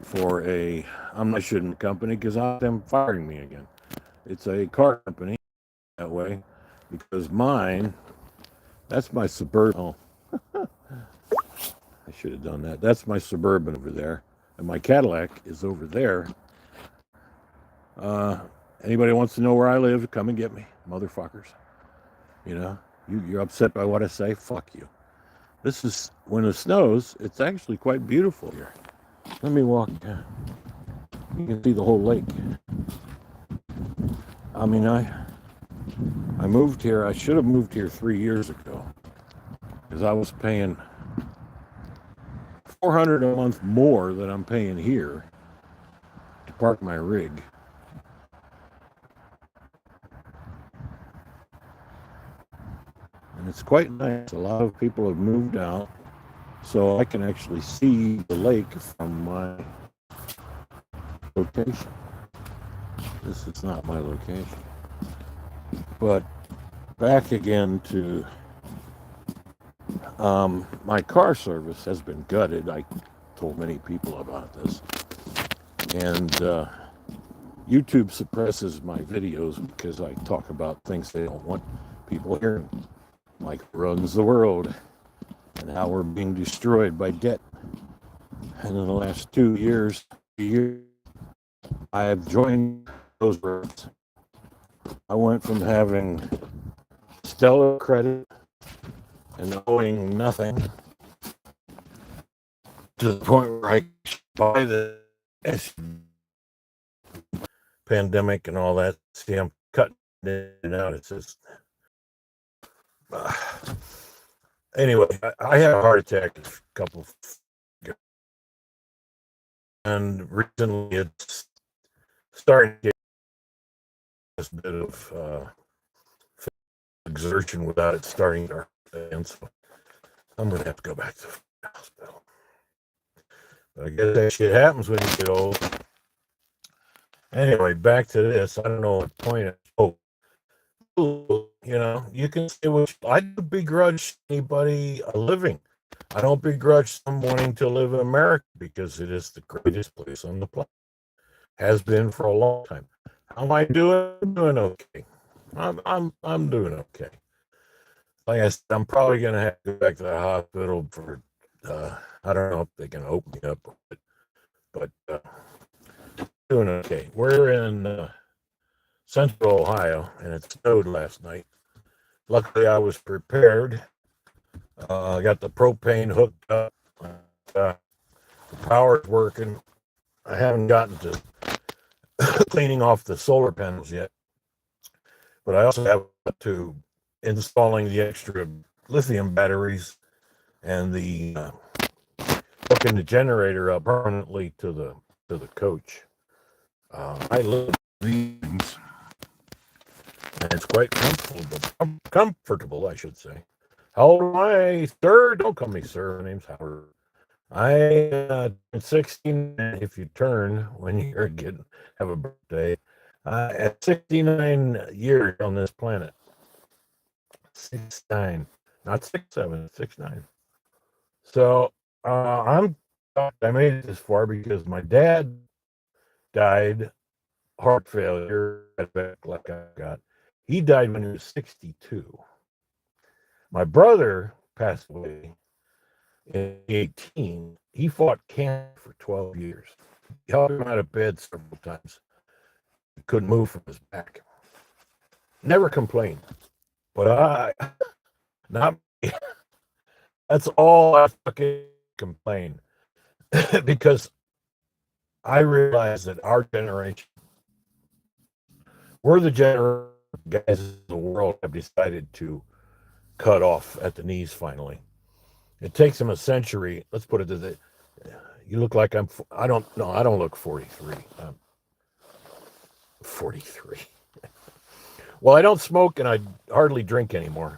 for I'm not shooting the company because I'm firing me again. It's a car company that way because mine, that's my Suburban. Oh, I should have done that. That's my Suburban over there. And my Cadillac is over there. Uh, Anybody wants to know where I live, come and get me, motherfuckers. You know, you're upset by what I say? Fuck you. This is, when it snows, it's actually quite beautiful here. Let me walk. You can see the whole lake. I mean, I moved here. I should have moved here 3 years ago because I was paying $400 a month more than I'm paying here to park my rig. And it's quite nice. A lot of people have moved out, so I can actually see the lake from my location. This is not my location. But back again to my car service has been gutted. I told many people about this. And YouTube suppresses my videos because I talk about things they don't want people hearing, like runs the world and how we're being destroyed by debt. And in the last 2 years, I have joined those roads. I went from having stellar credit and owing nothing to the point where I buy the pandemic and all that. See, I'm cutting it out. It's just anyway. I had a heart attack a couple of ago, and recently it's starting to get this bit of exertion without it starting to hurt. So I'm gonna have to go back to the hospital. But I guess that shit happens when you get old. Anyway, back to this. I don't know what point. You can say which. I don't begrudge anybody a living. I don't begrudge them wanting to live in America because it is the greatest place on the planet. Has been for a long time. How am I doing? I'm doing okay. I'm doing okay. Like I said, I'm probably gonna have to go back to the hospital for I don't know if they can open me up, but doing okay. We're in Central Ohio, and it snowed last night. Luckily, I was prepared. I got the propane hooked up. The power's working. I haven't gotten to cleaning off the solar panels yet, but I also have to installing the extra lithium batteries and the hooking the generator up permanently to the coach. I love these, and it's quite comfortable, I should say. How old am I, sir? Don't call me sir. My name's Howard. I am 16. If you turn when you're have a birthday, at 69 years on this planet. 69, not 67, 69. So I made it this far because my dad died heart failure like I got. He died when he was 62. My brother passed away in 18. He fought cancer for 12 years. He helped him out of bed several times. He couldn't move from his back. Never complained. But not that's all I fucking complain because I realize that our generation, we're the generation guys in the world have decided to cut off at the knees finally. It takes them a century. Let's put it this: you look like I don't look 43. I'm 43. Well, I don't smoke and I hardly drink anymore.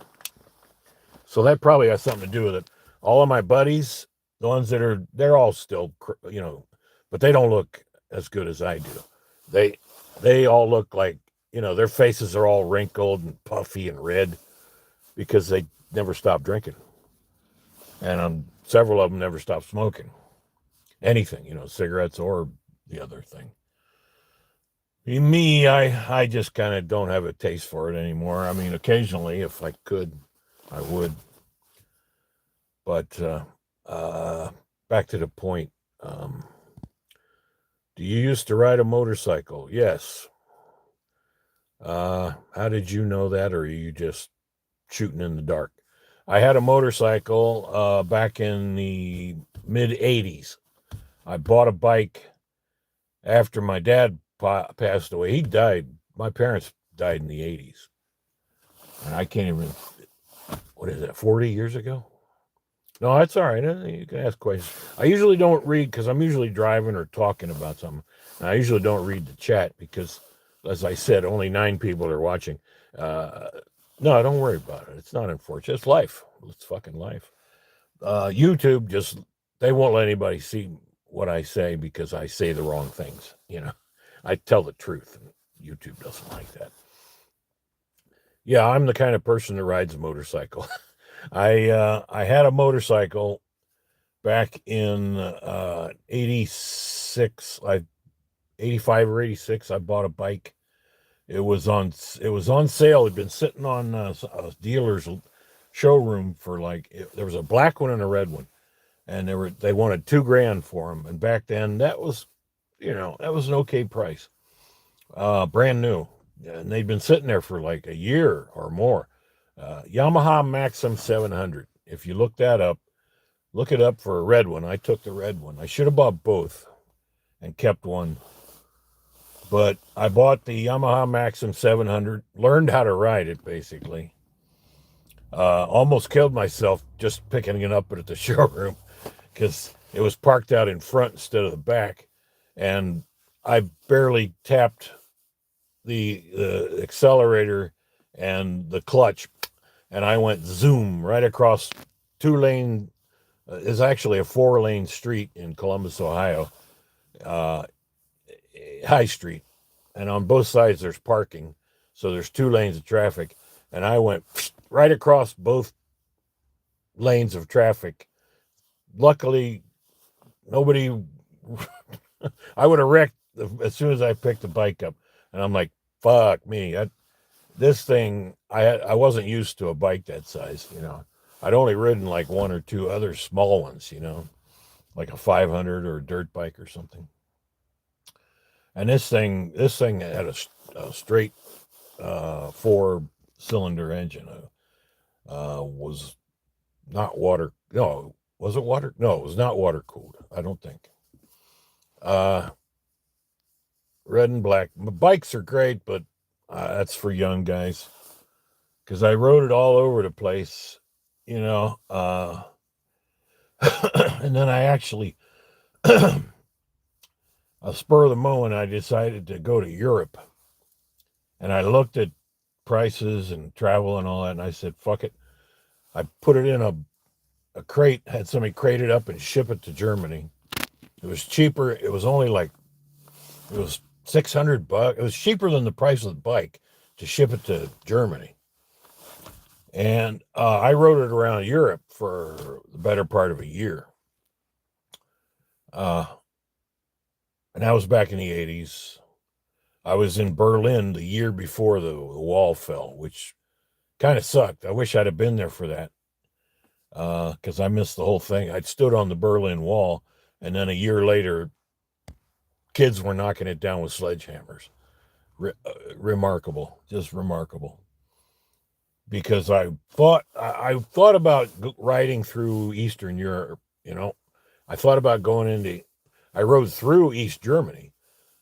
So that probably has something to do with it. All of my buddies, the ones they're all still, but they don't look as good as I do. They all look like, their faces are all wrinkled and puffy and red because they never stopped drinking. And several of them never stopped smoking. anything, cigarettes or the other thing. Me, I just kind of don't have a taste for it anymore. I mean, occasionally, if I could, I would. But back to the point. Do you used to ride a motorcycle? Yes. How did you know that, or are you just shooting in the dark? I had a motorcycle back in the mid 80s. I bought a bike after my dad passed away. He died. My parents died in the 80s. And I can't even, what is that, 40 years ago? No, that's all right. You can ask questions. I usually don't read because I'm usually driving or talking about something. And I usually don't read the chat because, as I said, only 9 people are watching. No, don't worry about it. It's not unfortunate. It's life. It's fucking life. YouTube they won't let anybody see what I say because I say the wrong things. I tell the truth, and YouTube doesn't like that. Yeah, I'm the kind of person that rides a motorcycle. I had a motorcycle back in 86. 85 or 86. I bought a bike. It was on sale. It'd been sitting on a dealer's showroom for there was a black one and a red one, and they wanted $2,000 for them. And back then that was an okay price, brand new, and they'd been sitting there for like a year or more. Yamaha Maxim 700. If you look that up, look it up for a red one. I took the red one. I should have bought both and kept one. But I bought the Yamaha Maxim 700, learned how to ride it, basically. Almost killed myself just picking it up at the showroom because it was parked out in front instead of the back. And I barely tapped the accelerator and the clutch, and I went zoom right across 2-lane. It's actually a 4-lane street in Columbus, Ohio, High Street, and on both sides there's parking, so there's 2 lanes of traffic, and I went right across both lanes of traffic. Luckily, nobody. I would have wrecked as soon as I picked the bike up, and I'm like, "Fuck me!" This thing, I wasn't used to a bike that size. I'd only ridden like 1 or 2 other small ones, like a 500 or a dirt bike or something. And this thing had a straight 4-cylinder engine. Was not water. No, was it water? No, it was not water cooled. I don't think. Red and black. My bikes are great, but that's for young guys. Because I rode it all over the place, and then I actually, a spur of the moment, I decided to go to Europe. And I looked at prices and travel and all that, and I said, fuck it. I put it in a crate, had somebody crate it up and ship it to Germany. It was cheaper. It was only it was $600. It was cheaper than the price of the bike to ship it to Germany. And I rode it around Europe for the better part of a year. And that was back in the 80s. I was in Berlin the year before the wall fell, which kind of sucked. I wish I'd have been there for that because I missed the whole thing. I'd stood on the Berlin Wall, and then a year later, kids were knocking it down with sledgehammers. Remarkable, just remarkable. Because I thought about riding through Eastern Europe. I thought about I rode through East Germany.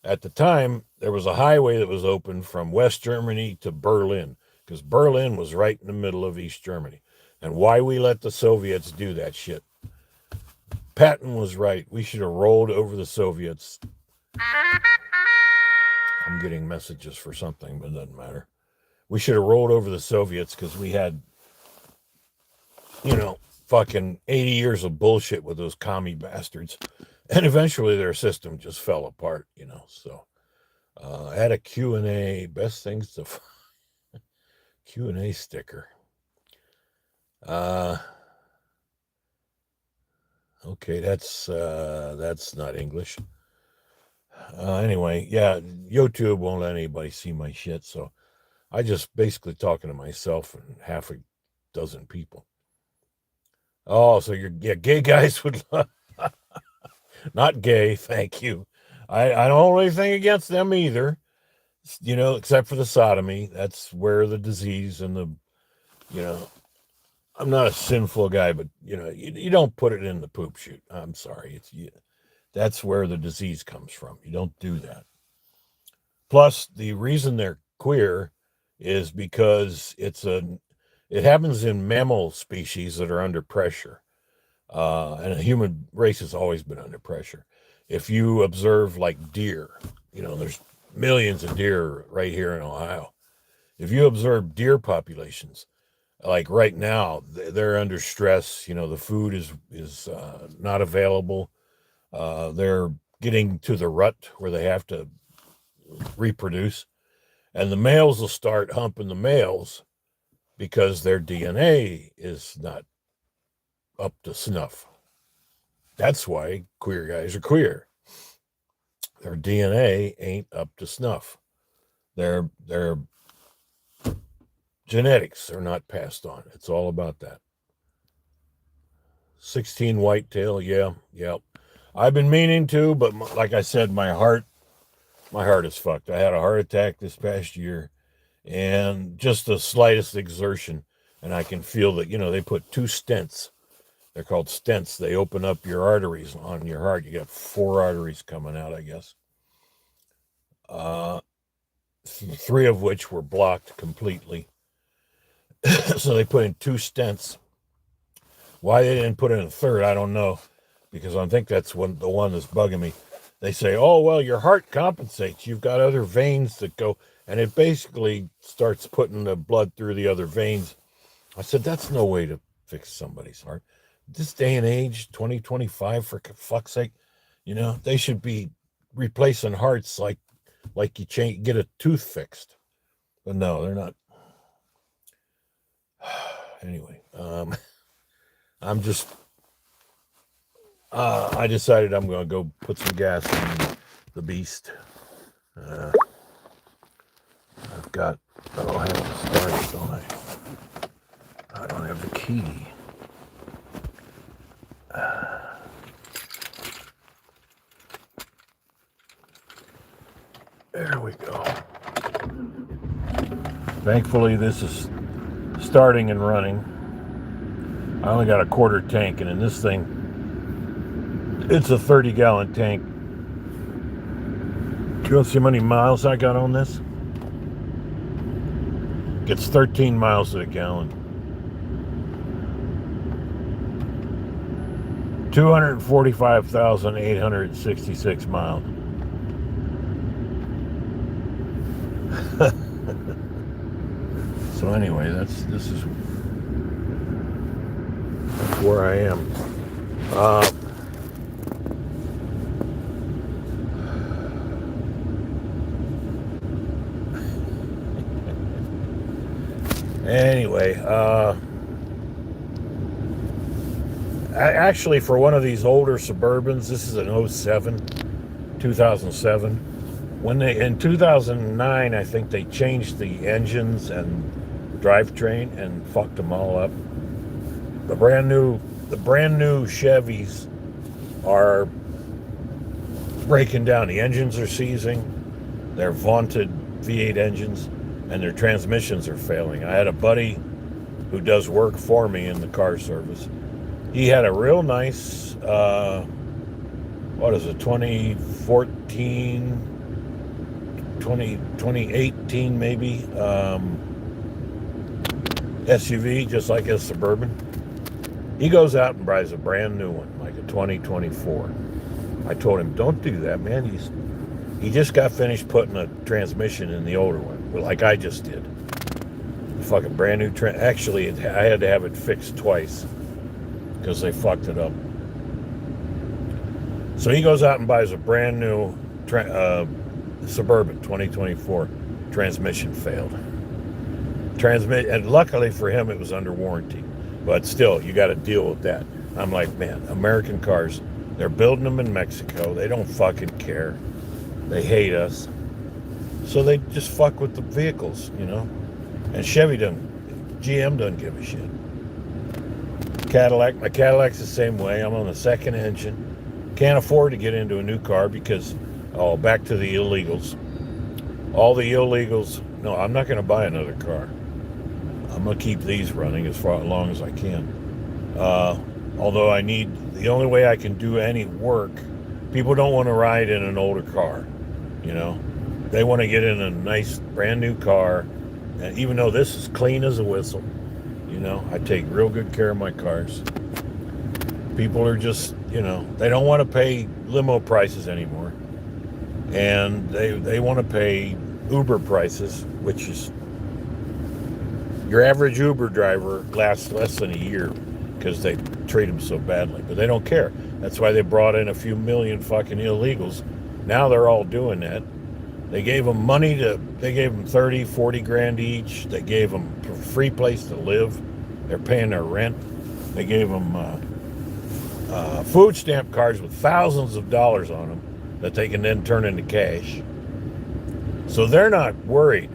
At the time, there was a highway that was open from West Germany to Berlin, because Berlin was right in the middle of East Germany. And why we let the Soviets do that shit? Patton was right. We should have rolled over the Soviets. I'm getting messages for something, but it doesn't matter. We should have rolled over the Soviets because we had, fucking 80 years of bullshit with those commie bastards. And eventually their system just fell apart, So add a Q&A, best things to Q&A sticker. Okay, that's not English. Anyway, yeah, YouTube won't let anybody see my shit, so I just basically talking to myself and half a dozen people. Oh, so gay guys would not gay, thank you. I don't really think against them either, except for the sodomy. That's where the disease and I'm not a sinful guy, but you don't put it in the poop chute. I'm sorry. That's where the disease comes from. You don't do that. Plus, the reason they're queer is because it happens in mammal species that are under pressure. And the human race has always been under pressure. If you observe like deer, there's millions of deer right here in Ohio. If you observe deer populations, like right now, they're under stress. The food is not available. They're getting to the rut where they have to reproduce, and the males will start humping the males because their DNA is not up to snuff. That's why queer guys are queer. Their DNA ain't up to snuff. Their genetics are not passed on. It's all about that. 16 whitetail, yeah. I've been meaning to, but like I said, my heart is fucked. I had a heart attack this past year, and just the slightest exertion, and I can feel that, they put 2 stents. They're called stents. They open up your arteries on your heart. You got 4 arteries coming out, I guess. 3 of which were blocked completely. So they put in 2 stents. Why they didn't put in a third, I don't know, because I think that's the one that's bugging me. They say, oh, well, your heart compensates. You've got other veins that go, and it basically starts putting the blood through the other veins. I said, that's no way to fix somebody's heart. This day and age, 2025, for fuck's sake, they should be replacing hearts like you get a tooth fixed. But no, they're not. Anyway, I'm just, I decided I'm going to go put some gas in the beast. I don't have to start it, don't I? I don't have the key. There we go. Thankfully, this is starting and running. I only got a quarter tank, and in this thing, it's a 30-gallon tank. Do you want to see how many miles I got on this? Gets 13 miles to the gallon. 245,866 miles. So anyway, this is where I am. Anyway, actually, for one of these older Suburbans, this is an 2007. In 2009, I think they changed the engines and drivetrain and fucked them all up. The brand new Chevys are breaking down. The engines are seizing. They're vaunted V8 engines, and their transmissions are failing. I had a buddy who does work for me in the car service. He had a real nice, 2018 maybe, SUV, just like a Suburban. He goes out and buys a brand new one, like a 2024. I told him, don't do that, man. He just got finished putting a transmission in the older one, like I just did. Fucking brand new Actually, I had to have it fixed twice because they fucked it up. So he goes out and buys a brand new Suburban 2024. Transmission failed. And luckily for him, it was under warranty. But still, you got to deal with that. I'm like, man, American cars, they're building them in Mexico. They don't fucking care. They hate us. So they just fuck with the vehicles, you know? And GM doesn't give a shit. My Cadillac's the same way. I'm on the second engine. Can't afford to get into a new car because, back to the illegals. All the illegals, no, I'm not going to buy another car. I'm going to keep these running as long as I can. Although the only way I can do any work, people don't want to ride in an older car, you know? They want to get in a nice brand new car, and even though this is clean as a whistle, you know, I take real good care of my cars. People are just, you know, they don't want to pay limo prices anymore, and they want to pay Uber prices, which is your average Uber driver lasts less than a year because they treat them so badly, but they don't care. That's why they brought in a few million fucking illegals. Now they're all doing that. They gave them they gave them 30, 40 grand each. They gave them a free place to live. They're paying their rent. They gave them food stamp cards with thousands of dollars on them that they can then turn into cash. So they're not worried.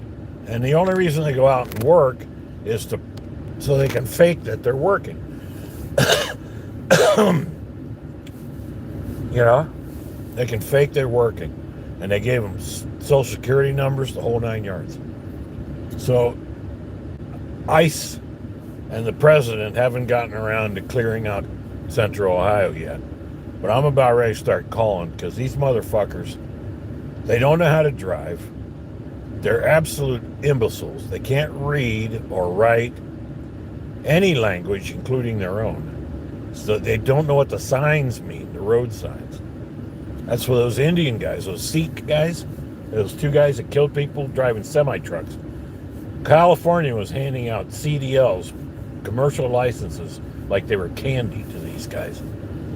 And the only reason they go out and work is so they can fake that they're working. You know, they can fake they're working. And they gave them social security numbers, the whole 9 yards. So ICE and the president haven't gotten around to clearing out Central Ohio yet. But I'm about ready to start calling, because these motherfuckers, they don't know how to drive. They're absolute imbeciles. They can't read or write any language, including their own. So they don't know what the signs mean, the road signs. That's what those Indian guys, those Sikh guys, those two guys that killed people driving semi-trucks. California was handing out CDLs, commercial licenses, like they were candy to these guys.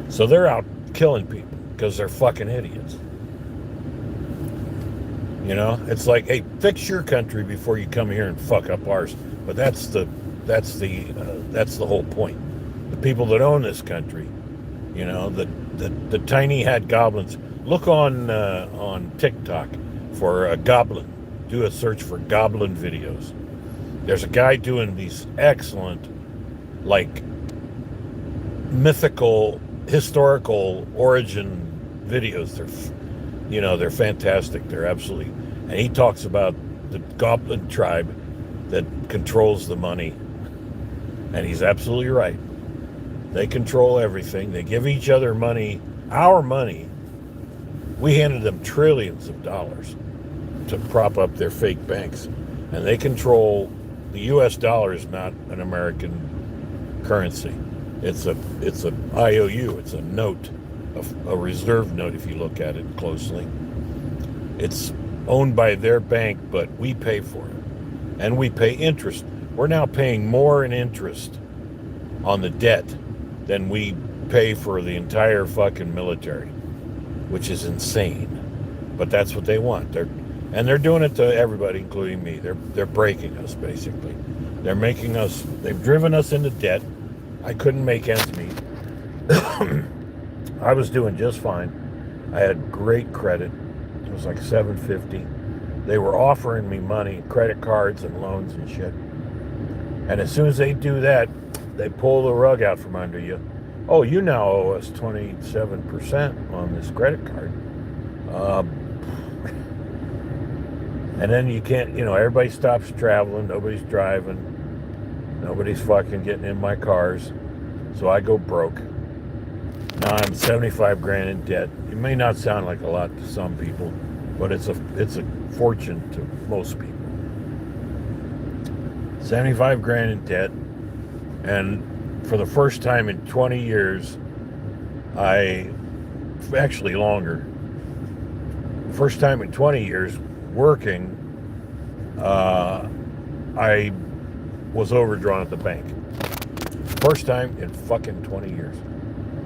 So they're out killing people because they're fucking idiots. You know, it's like, hey, fix your country before you come here and fuck up ours. But that's the whole point. The people that own this country, you know, the tiny hat goblins. Look on TikTok for a goblin. Do a search for goblin videos. There's a guy doing these excellent, like, mythical, historical origin videos. They're fantastic. They're absolutely, and he talks about the goblin tribe that controls the money, and he's absolutely right. They control everything. They give each other money, our money. We handed them trillions of dollars to prop up their fake banks, and they control. The U.S. dollar is not an American currency. It's a IOU. It's a note, a reserve note if you look at it closely. It's owned by their bank, but we pay for it, and we pay interest. We're now paying more in interest on the debt than we pay for the entire fucking military, which is insane. But that's what they want. They're doing it to everybody, including me. They're breaking us, basically. They've driven us into debt. I couldn't make ends meet. I was doing just fine. I had great credit. It was like $750. They were offering me money, credit cards and loans and shit. And as soon as they do that, they pull the rug out from under you. Oh, you now owe us 27% on this credit card. And then you can't, everybody stops traveling. Nobody's driving. Nobody's fucking getting in my cars. So I go broke. Now I'm 75 grand in debt. It may not sound like a lot to some people, but it's a fortune to most people. 75 grand in debt. And for the first time in 20 years, actually longer, first time in 20 years working, I was overdrawn at the bank. First time in fucking 20 years.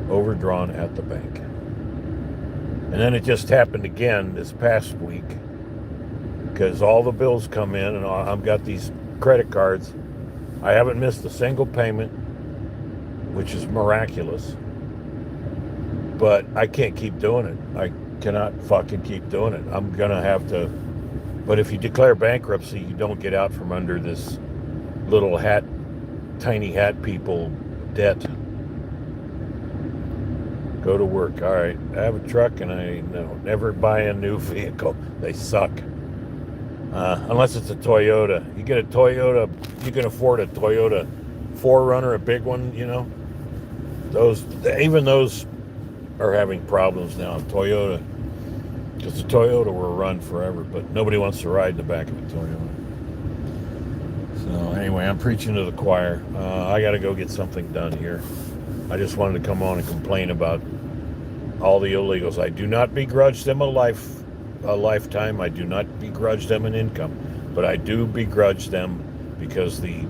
Overdrawn at the bank. And then it just happened again this past week, because all the bills come in and I've got these credit cards. I haven't missed a single payment, which is miraculous. But I can't keep doing it. I cannot fucking keep doing it. I'm going to have to. But if you declare bankruptcy, you don't get out from under this little tiny hat people debt. Go to work. All right. I have a truck and I never buy a new vehicle. They suck. Unless it's a Toyota. You get a Toyota, you can afford a Toyota 4Runner, a big one, Even those are having problems now. Toyota, because the Toyota will run forever, but nobody wants to ride in the back of a Toyota. So anyway, I'm preaching to the choir. I got to go get something done here. I just wanted to come on and complain about all the illegals. I do not begrudge them a lifetime. I do not begrudge them an income, but I do begrudge them because the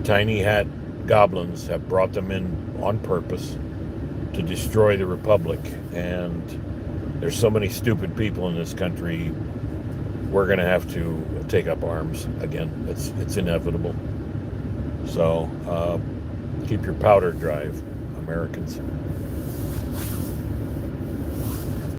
tiny hat goblins have brought them in on purpose to destroy the republic. And there's so many stupid people in this country. We're going to have to take up arms again. It's inevitable. So keep your powder dry, Americans.